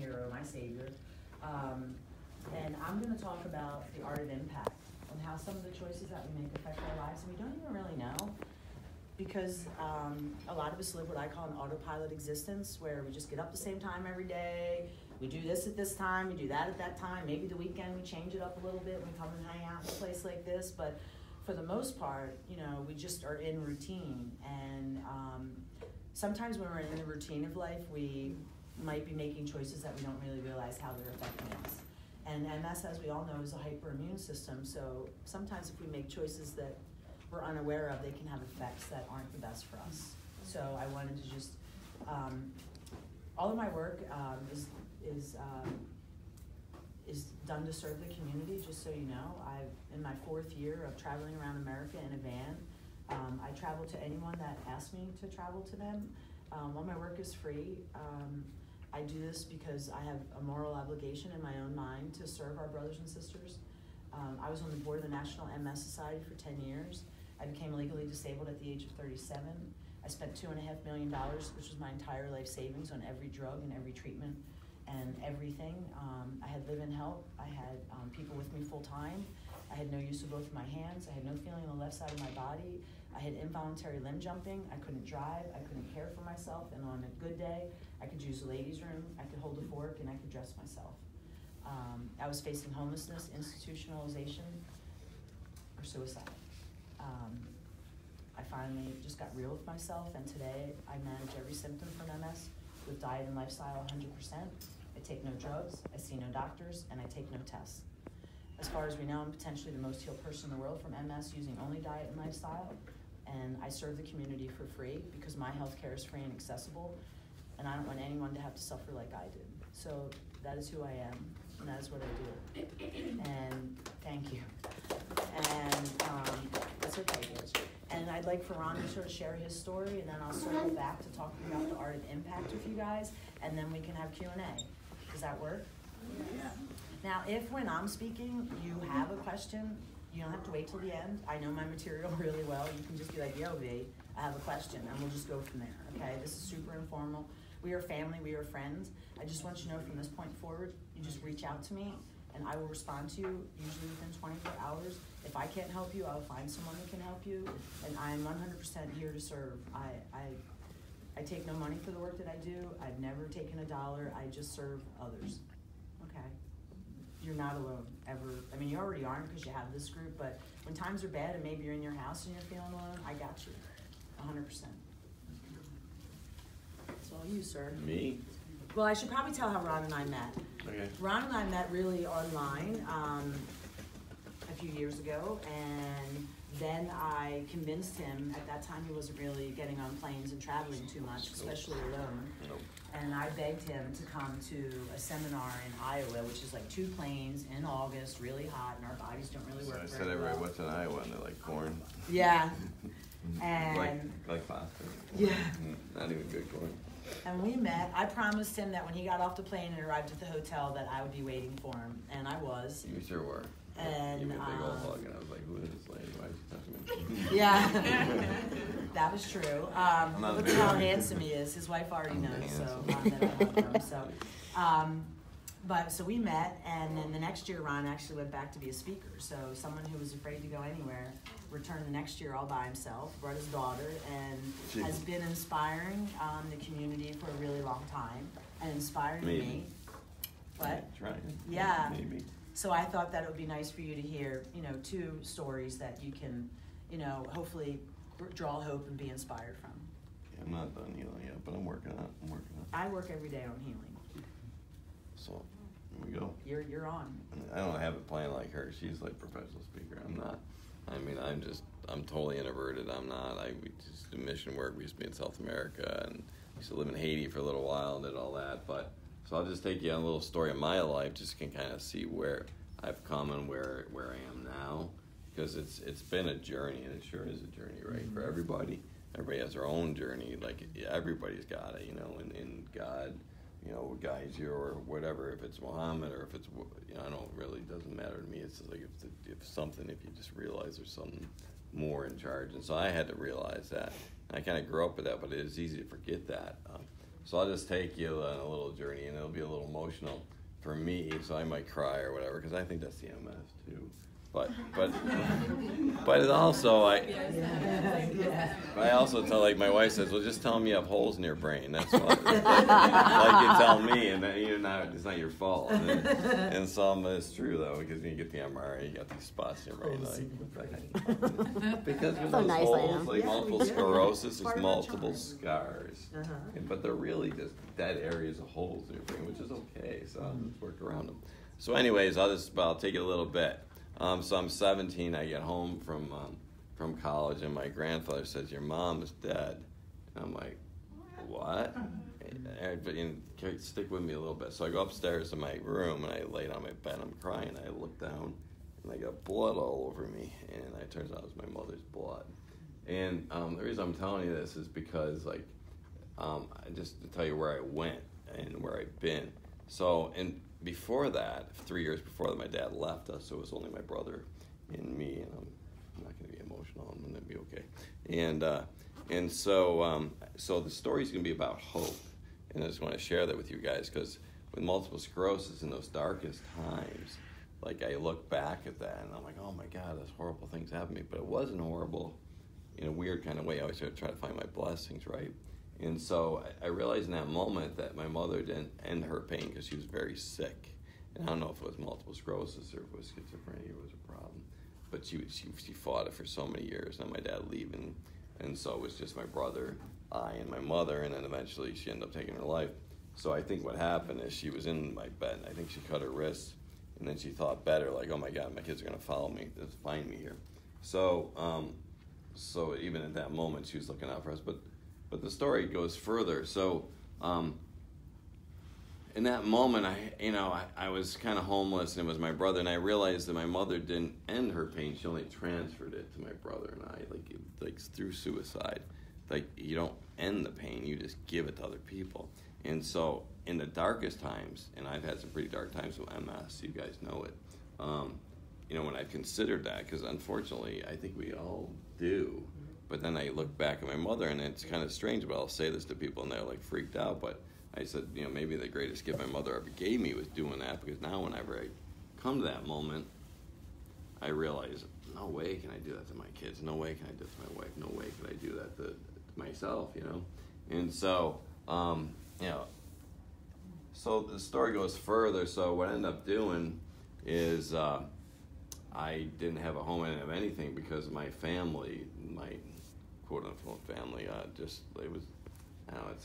hero, my savior. And I'm going to talk about the art of impact and how some of the choices that we make affect our lives, and we don't even really know, because a lot of us live what I call an autopilot existence, where we just get up the same time every day, we do this at this time, we do that at that time, maybe the weekend we change it up a little bit, we come and hang out in a place like this, but for the most part, you know, we just are in routine, and sometimes when we're in the routine of life, we might be making choices that we don't really realize how they're affecting us. And MS, as we all know, is a hyperimmune system, so sometimes if we make choices that we're unaware of, they can have effects that aren't the best for us. So I wanted to just, all of my work is done to serve the community, just so you know. I'm in my 4th year of traveling around America in a van. I travel to anyone that asks me to travel to them. All my work is free. I do this because I have a moral obligation in my own mind to serve our brothers and sisters. I was on the board of the National MS Society for 10 years. I became legally disabled at the age of 37. I spent $2.5 million, which was my entire life savings, on every drug and every treatment and everything. I had live-in help. I had people with me full time. I had no use of both of my hands. I had no feeling on the left side of my body. I had involuntary limb jumping. I couldn't drive. I couldn't care for myself. And on a good day, I could use the ladies' room. I could hold a fork, and I could dress myself. I was facing homelessness, institutionalization, or suicide. I finally just got real with myself, and today I manage every symptom from MS with diet and lifestyle 100%. I take no drugs, I see no doctors, and I take no tests. As far as we know, I'm potentially the most healed person in the world from MS using only diet and lifestyle, and I serve the community for free because my health care is free and accessible, and I don't want anyone to have to suffer like I did. So that is who I am, and that is what I do. And thank you. And that's okay, guys. And I'd like for Ron to sort of share his story, and then I'll circle back to talking about the art of impact with you guys, and then we can have Q&A. Does that work? Yeah. Now, if when I'm speaking, you have a question, you don't have to wait till the end. I know my material really well. You can just be like, yo, V, I have a question, and we'll just go from there, okay? This is super informal. We are family, we are friends. I just want you to know from this point forward, you just reach out to me, and I will respond to you, usually within 24 hours. If I can't help you, I'll find someone that can help you, and I'm 100% here to serve. I take no money for the work that I do. I've never taken $1. I just serve others, okay? You're not alone, ever. I mean, you already aren't because you have this group, but when times are bad and maybe you're in your house and you're feeling alone, I got you, 100%. It's all you, sir. Me? Well, I should probably tell how Ron and I met. Okay. Ron and I met really online a few years ago, and then I convinced him. At that time, he wasn't really getting on planes and traveling too much, especially alone. Nope. And I begged him to come to a seminar in Iowa, which is like 2 planes in August, really hot, and our bodies don't really work. So I said, everybody, what's in Iowa? And they're like, corn. Yeah. And like pasta. Yeah. Not even good corn. And we met. I promised him that when he got off the plane and arrived at the hotel that I would be waiting for him, and I was. You sure were. And you gave me a big old hug, and I was like, who is this lady? Why is she touching me? Yeah, that was true. Look at how handsome he is. His wife already knows, so that I love him. So we met, and then the next year Ron actually went back to be a speaker. So someone who was afraid to go anywhere returned the next year all by himself, brought his daughter, and has been inspiring the community for a really long time, and inspiring me. What? Trying. Yeah. Maybe. So I thought that it would be nice for you to hear, 2 stories that you can, hopefully draw hope and be inspired from. Yeah, I'm not done healing yet, but I'm working on it. I work every day on healing. So, here we go. You're on. I don't have it planned like her. She's like professional speaker. I'm not. I mean, I'm totally introverted. I'm not. We just do mission work. We used to be in South America, and we used to live in Haiti for a little while and did all that. But so I'll just take you on a little story of my life, just can kind of see where I've come and where I am now, because it's been a journey, and it sure is a journey, right? Mm-hmm. For everybody. Everybody has their own journey. Like everybody's got it, and God, guides you or whatever. If it's Muhammad or if it's, I don't really, doesn't matter to me. It's just like if you just realize there's something more in charge. And so I had to realize that. I kind of grew up with that, but it is easy to forget that. So I'll just take you on a little journey, and it'll be a little emotional for me, so I might cry or whatever, because I think that's the MS too. But it also, I also tell, like my wife says, well, just tell them you have holes in your brain. That's what, like you tell me, and then it's not your fault. And some it's true though, because when you get the MRI, you got these spots in your brain, like because with those holes, like multiple sclerosis, there's multiple scars, but they're really just dead areas of holes in your brain, which is okay. So I'll just work around them. So, anyways, I'll take it a little bit. So I'm 17. I get home from college, and my grandfather says, "Your mom is dead." And I'm like, "What?" But stick with me a little bit. So I go upstairs to my room, and I lay down on my bed. I'm crying. I look down, and I got blood all over me, and it turns out it was my mother's blood. And the reason I'm telling you this is because, like, just to tell you where I went and where I've been. So, and before that, 3 years before that, my dad left us, so it was only my brother and me, and I'm not going to be emotional, I'm going to be okay. And so the story's going to be about hope, and I just want to share that with you guys, because with multiple sclerosis in those darkest times, like I look back at that, and I'm like, oh my God, those horrible things happened to me, but it wasn't horrible in a weird kind of way. I always try to find my blessings, right? And so I realized in that moment that my mother didn't end her pain because she was very sick. And I don't know if it was multiple sclerosis or if it was schizophrenia was a problem. But she fought it for so many years. And my dad leaving. And so it was just my brother, I, and my mother. And then eventually she ended up taking her life. So I think what happened is she was in my bed. And I think she cut her wrists. And then she thought better, like, oh my God, my kids are going to follow me. They'll find me here. So even at that moment, she was looking out for us. But the story goes further. So, in that moment, I was kind of homeless, and it was my brother, and I realized that my mother didn't end her pain; she only transferred it to my brother and I, like through suicide. Like you don't end the pain; you just give it to other people. And so, in the darkest times, and I've had some pretty dark times with MS, you guys know it. When I considered that, because unfortunately, I think we all do. But then I look back at my mother, and it's kind of strange, but I'll say this to people, and they're like freaked out. But I said, maybe the greatest gift my mother ever gave me was doing that, because now whenever I come to that moment, I realize, no way can I do that to my kids. No way can I do that to my wife. No way can I do that to myself, And so, so the story goes further. So what I ended up doing is I didn't have a home. I didn't have anything because my family, my quote-unquote family, it's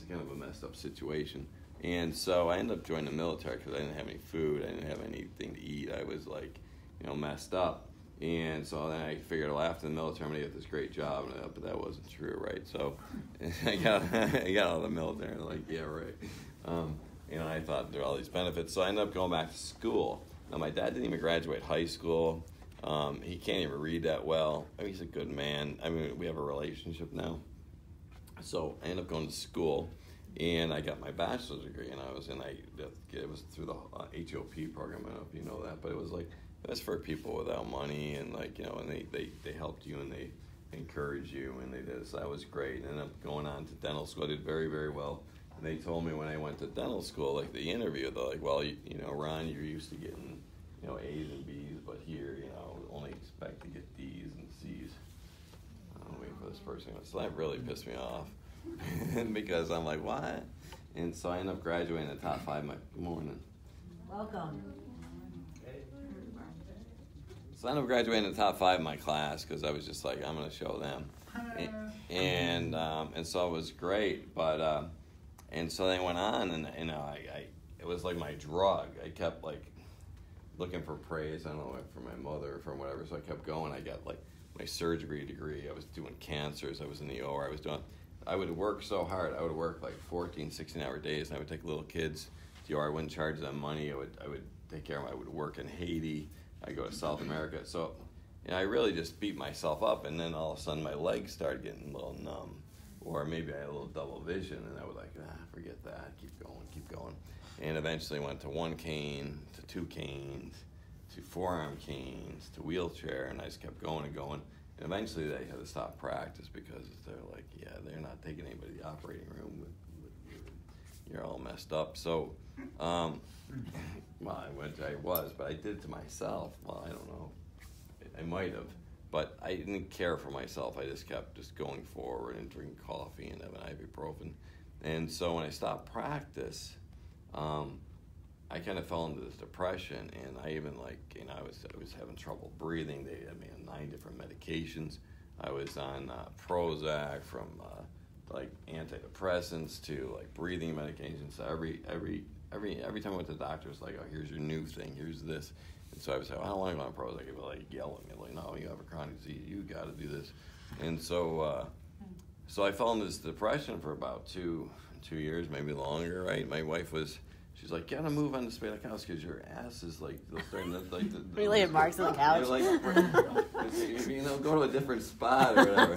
kind of a messed up situation. And so I ended up joining the military because I didn't have any food. I didn't have anything to eat. I was messed up. And so then I figured, well, after the military, I'm going to get this great job. But that wasn't true, right? So I got out of the military, and I'm like, yeah, right. I thought there were all these benefits. So I ended up going back to school. Now, my dad didn't even graduate high school. He can't even read that well. I mean, he's a good man. I mean, we have a relationship now. So I ended up going to school, and I got my bachelor's degree, and it was through the HOP program. I don't know if you know that, but it was for people without money, and and they helped you, and they encouraged you, and they did. So that was great. And ended up going on to dental school. I did very, very well. And they told me when I went to dental school, like the interview, they're like, well, Ron, you're used to getting A's and B's, but here, only expect to get D's and C's. I'm waiting for this person. So that really pissed me off because I'm like, what? And so I ended up graduating in the top 5 good morning. Welcome. So I ended up graduating in the top 5 of my class because I was just like, I'm going to show them. And so it was great, but and so they went on, and it was like my drug. I kept looking for praise, I don't know, from my mother or from whatever, so I kept going. I got my surgery degree. I was doing cancers. I was in the OR. I would work so hard. I would work 14, 16-hour days, and I would take little kids to the OR. I wouldn't charge them money. I would take care of them. I would work in Haiti. I'd go to South America. So I really just beat myself up, and then all of a sudden my legs started getting a little numb, or maybe I had a little double vision, and I would forget that, keep going. And eventually went to 1 cane, to 2 canes, to 4-arm canes, to wheelchair, and I just kept going and going. And eventually they had to stop practice because they're like, yeah, they're not taking anybody to the operating room with you're all messed up. So, well, I was, but I did it to myself. Well, I don't know. I might have, but I didn't care for myself. I just kept going forward and drinking coffee and having ibuprofen. And so when I stopped practice, I kind of fell into this depression, and I even I was having trouble breathing. They had me on 9 different medications. I was on Prozac, from like antidepressants to like breathing medications. So every time I went to the doctor, it's like, oh, here's your new thing, here's this. And so I was like, I don't want to go on Prozac. They would like yell at me, like, no, you have a chronic disease, you got to do this. And so I fell into this depression for about two years, maybe longer, right? My wife she's like, you gotta move on this couch because your ass is like starting to like. Really, it marks on the couch. Like, go to a different spot or whatever.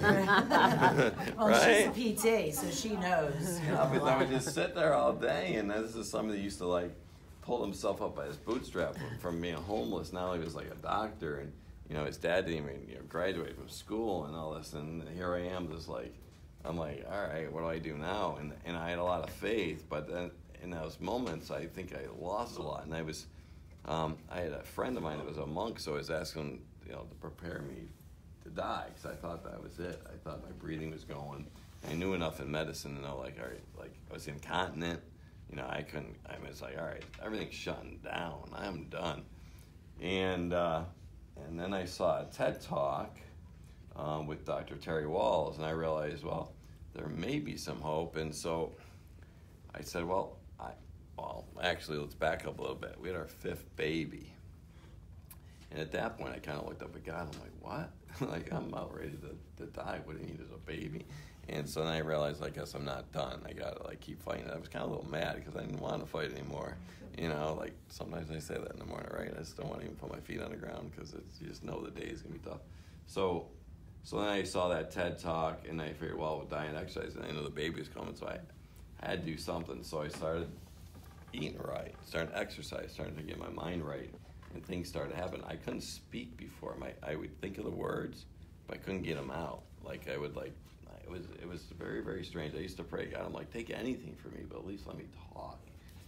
Well, right? she's a PT, so she knows. Because I would just sit there all day, and this is somebody that used to like pull himself up by his bootstrap from being homeless. Now he was like a doctor, and his dad didn't even graduate from school and all this, and here I am, just like, I'm like, all right, what do I do now? And I had a lot of faith, but then in those moments, I think I lost a lot. And I had a friend of mine that was a monk, so I was asking him, to prepare me to die, because I thought that was it. I thought my breathing was going. I knew enough in medicine to know, like, all right, like, I was incontinent. I was like, all right, everything's shutting down. I'm done. And then I saw a TED Talk with Dr. Terry Walls, and I realized, well, there may be some hope. And so I said, well, actually, let's back up a little bit. We had our 5th baby. And at that point, I kind of looked up at God. I'm like, what? Like, I'm about ready to die. What do you need is a baby? And so then I realized, I guess I'm not done. I got to, like, keep fighting. I was kind of a little mad because I didn't want to fight anymore. Like, sometimes I say that in the morning, right? I just don't want to even put my feet on the ground because you just know the day is going to be tough. So then I saw that TED Talk, and I figured, well, with diet and exercise, and I know the baby was coming, so I had to do something. So I started eating right, started exercise, started to get my mind right, and things started happening. I couldn't speak before. I would think of the words, but I couldn't get them out. Like, I would, like, it was very, very strange. I used to pray, God, I'm like, take anything from me, but at least let me talk.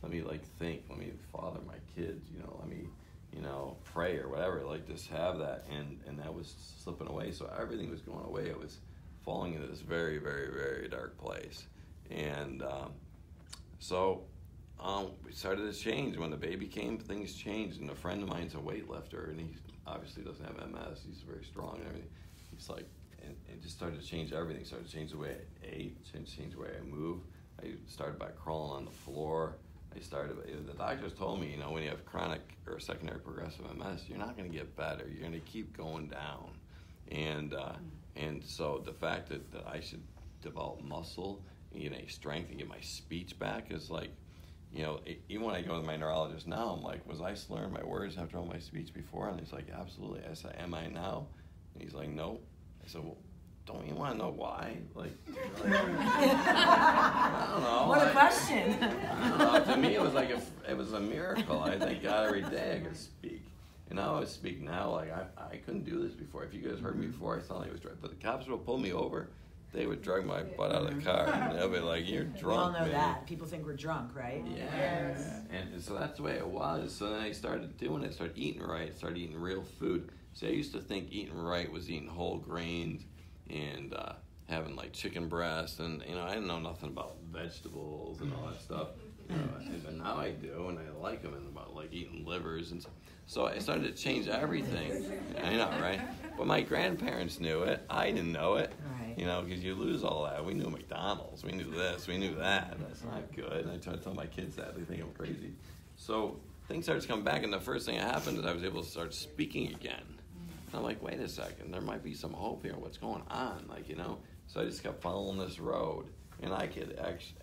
Let me, like, think. Let me father my kids, let me, pray or whatever. Like, just have that. And that was slipping away. So everything was going away. It was falling into this very, very, very dark place. And so we started to change. When the baby came, things changed. And a friend of mine's a weightlifter, and he obviously doesn't have MS. He's very strong and everything. He's like, and it just started to change everything. Started to change the way I ate, change the way I move. I started by crawling on the floor. The doctors told me, when you have chronic or secondary progressive MS, you're not going to get better. You're going to keep going down. And so the fact that I should develop muscle, strength, and get my speech back is like, even when I go to my neurologist now, I'm like, was I slurring my words after all my speech before? And he's like, absolutely. I said, am I now? And he's like, no. I said, well, don't you want to know why? Like I don't know. What a question. I don't know. To me, it was a miracle. I thank God every day I could speak. And I always speak now. Like, I couldn't do this before. If you guys heard me before, I sound like I was drunk. But the cops would pull me over. They would drag my butt out of the car. And they'll be like, you're drunk, We all know man. that. People think we're drunk, right? Yeah. Yes. And so that's the way it was. So then I started doing it. Started eating right. Started eating real food. See, I used to think eating right was eating whole grains and having like chicken breasts. And, I didn't know nothing about vegetables and all that stuff. But now I do, and I like them, and about like eating livers and stuff. So I started to change everything. I know, right? But my grandparents knew it. I didn't know it. Right. Because you lose all that. We knew McDonald's. We knew this. We knew that. That's not good. And I try to tell my kids that. They think I'm crazy. So things started to come back, and the first thing that happened is I was able to start speaking again. And I'm like, wait a second. There might be some hope here. What's going on? So I just kept following this road. And I could actually,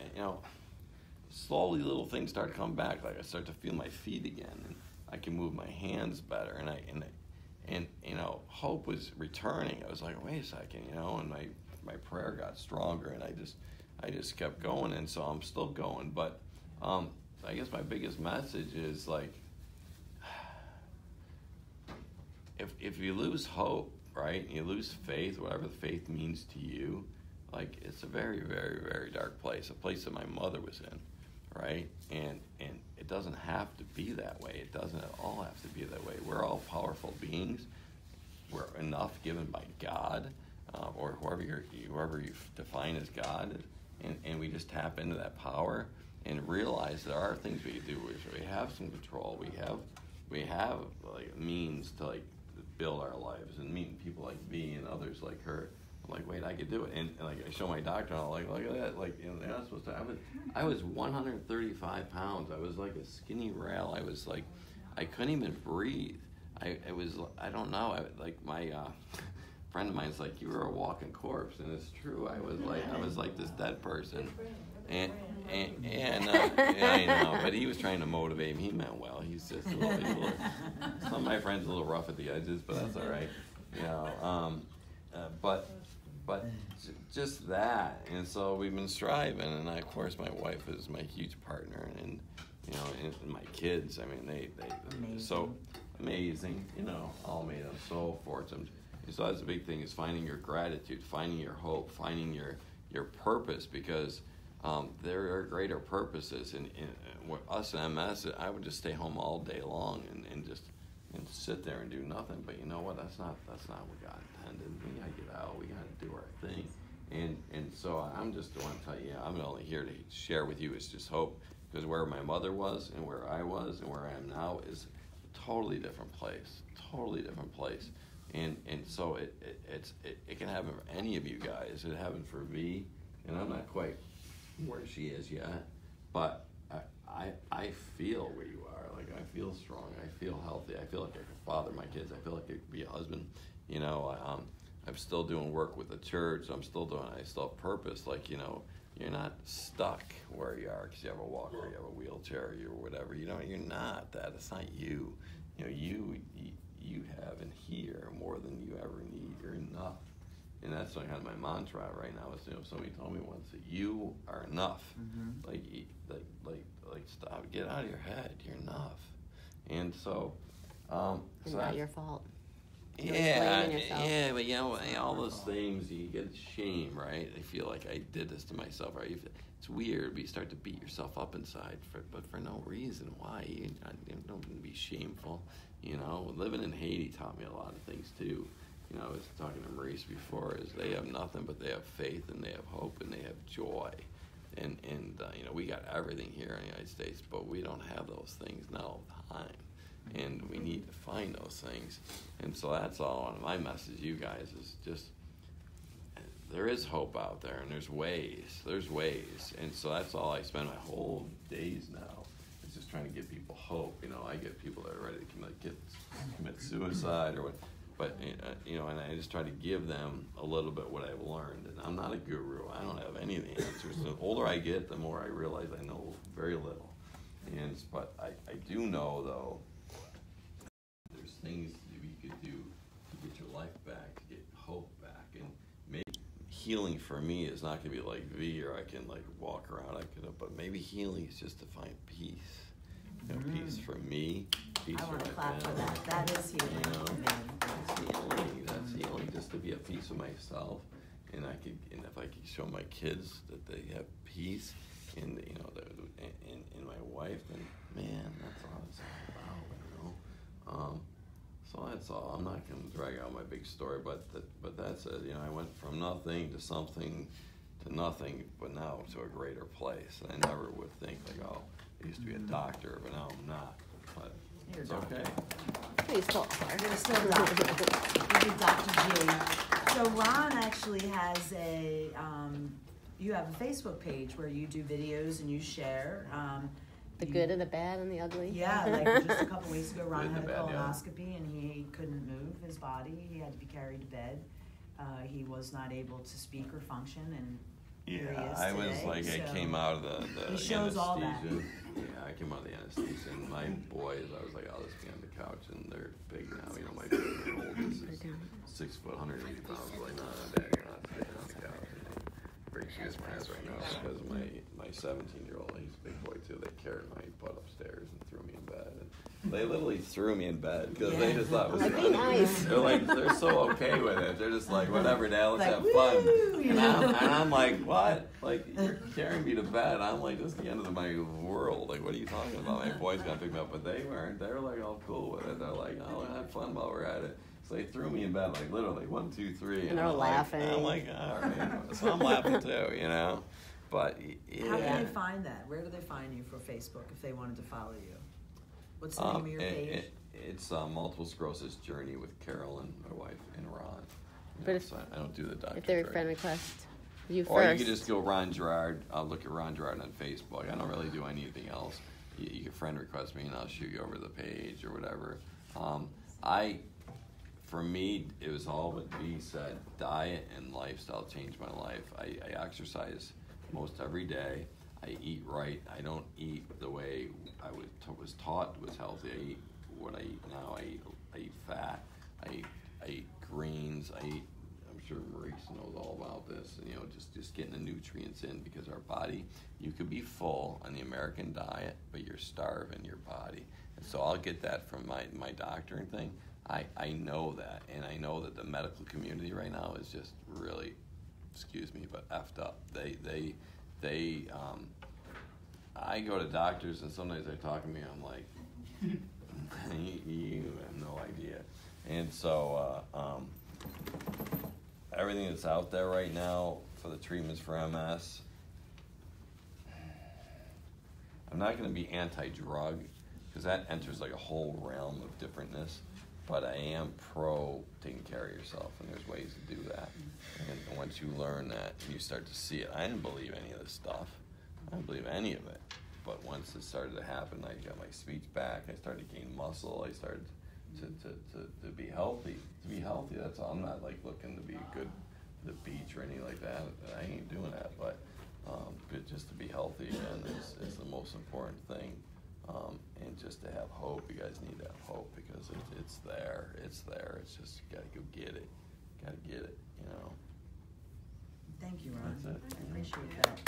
slowly little things started to come back. Like I started to feel my feet again. And I can move my hands better. And hope was returning. I was like, wait a second, and my prayer got stronger, and I just kept going, and so I'm still going. But I guess my biggest message is like, if you lose hope, right, and you lose faith, whatever the faith means to you, like, it's a very, very, very dark place, a place that my mother was in. right? And it doesn't have to be that way. It doesn't at all have to be that way. We're all powerful beings. We're enough given by God, or whoever you define as God, and we just tap into that power and realize there are things we can do. We have some control. We have like means to like build our lives and meeting people like me and others like her. I'm like, wait, I could do it. And like I show my doctor, and I'm like, look at that. Like, you know, they're not supposed to. I was 135 pounds. I was like a skinny rail. I was like, I couldn't even breathe. I don't know. Like my friend of mine's like, you were a walking corpse, and it's true. I was like this dead person. And yeah, I know, but he was trying to motivate me. He meant well. He's just a little some of my friends a little rough at the edges, but that's all right. You know, but just that, and so we've been striving, and of course my wife is my huge partner, and you know, and my kids. I mean, they're so amazing. You know, all made them so fortunate. And so that's the big thing, is finding your gratitude, finding your hope, finding your purpose, because there are greater purposes. And us in MS, I would just stay home all day long and just sit there and do nothing. But you know what? That's not what God intended. We gotta get out. We gotta do our thing. And so I'm just want to tell you, I'm only here to share with you is just hope, because where my mother was and where I was and where I am now is a totally different place. And so it can happen for any of you guys. It happened for me, and I'm not quite where she is yet, but I feel where you are. Like, I feel strong. I feel healthy. I feel like I could father my kids. I feel like I could be a husband. You know, I'm still doing work with the church. I still have purpose. Like, you know, you're not stuck where you are because you have a walker, you have a wheelchair, or whatever. You know, you're not that. It's not you. You know, you have in here more than you ever need. You're enough. And that's kind of my mantra right now. Is, you know, somebody told me once that you are enough. Mm-hmm. Like stop, get out of your head. You're enough. And so, it's not your fault. Yeah, but you know, all those things, you get shame, right? I feel like I did this to myself, right? It's weird, but you start to beat yourself up inside, but for no reason. Why? You don't be shameful. You know, living in Haiti taught me a lot of things too. You know, I was talking to Maurice before, is they have nothing, but they have faith, and they have hope, and they have joy. And you know, we got everything here in the United States, but we don't have those things not all the time. And we need to find those things. And so that's all. My message to you guys is just, there is hope out there, and there's ways. And so that's all I spend my whole days now, is just trying to give people hope. You know, I get people that are ready to commit suicide or what. But, you know, and I just try to give them a little bit what I've learned. And I'm not a guru. I don't have any of the answers. The older I get, the more I realize I know very little. But I do know, though, there's things you could do to get your life back, to get hope back. And maybe healing for me is not going to be like V, or I can like walk around. But maybe healing is just to find peace. You know, peace for me, peace I for want to my clap family. for that. That is healing. You know, that's healing, just to be at peace with myself, and if I could show my kids that they have peace, and you know, and my wife, then man, that's all it's all about, you know. So that's all. I'm not going to drag out my big story, but that's it. You know, I went from nothing to something to nothing, but now to a greater place. And I never would think like, oh, I used to be a doctor, but now I'm not. But You're it's a okay. Please still are. You're still a doctor. You're Dr. G. So Ron actually has you have a Facebook page where you do videos and you share. The good and the bad and the ugly. Yeah, like just a couple weeks ago, Ron had a bad, colonoscopy and he couldn't move his body. He had to be carried to bed. He was not able to speak or function, and here he is I was today, like, I so came out of the he shows anesthesia. all that. Yeah, I came out of the anesthesia, and my boys, I was like, I'll just be on the couch, and they're big now. You know, my oldest is 6 foot, 180 pounds. Like, no, Dad, you're not staying on the couch. break shoes my ass right now because my 17-year-old, he's a big boy too. They carried my butt upstairs and threw me in bed. And they literally threw me in bed because they just thought it was funny. Nice. They're so okay with it. They're just like, whatever, Dad, let's have fun. And I'm like, what? Like, you're carrying me to bed. I'm like, this is the end of my world. Like, what are you talking about? My boy's gonna pick me up, but they weren't. They were like all cool with it. They're like, oh, we'll have fun while we're at it. So they threw me in bed, like literally 1, 2, 3, and they're laughing. I'm like, all right. So I'm laughing too, you know. But yeah. How can they find that? Where do they find you for Facebook if they wanted to follow you? What's the name of your page? It's Multiple Sclerosis Journey with Carolyn, my wife, and Ron. But if, so I don't do the doctor. If they're friend request, you first. Or you can just go Ron Girad. I'll look at Ron Girad on Facebook. I don't really do anything else. You can friend request me, and I'll shoot you over the page or whatever. For me, it was all what B said. Diet and lifestyle changed my life. I exercise most every day. I eat right. I don't eat the way I was taught was healthy. I eat what I eat now. I eat fat. I eat greens. I'm sure Maurice knows all about this. You know, just getting the nutrients in, because our body, you could be full on the American diet, but you're starving your body. And so I'll get that from my doctor and thing. I know that, and I know that the medical community right now is just really, excuse me, but effed up. I go to doctors, and sometimes they talk to me, I'm like, you have no idea. And so everything that's out there right now for the treatments for MS, I'm not going to be anti-drug, because that enters like a whole realm of differentness. But I am pro taking care of yourself, and there's ways to do that. And once you learn that and you start to see it, I didn't believe any of this stuff. I didn't believe any of it. But once it started to happen, I got my speech back. I started to gain muscle. I started to be healthy. To be healthy, that's all. I'm not like looking to be good at the beach or anything like that. I ain't doing that. But just to be healthy again is the most important thing. And just to have hope, you guys need to have hope, because it's there. It's there. It's just, you gotta go get it. Gotta get it, you know. Thank you, Ron. That's it. I appreciate that.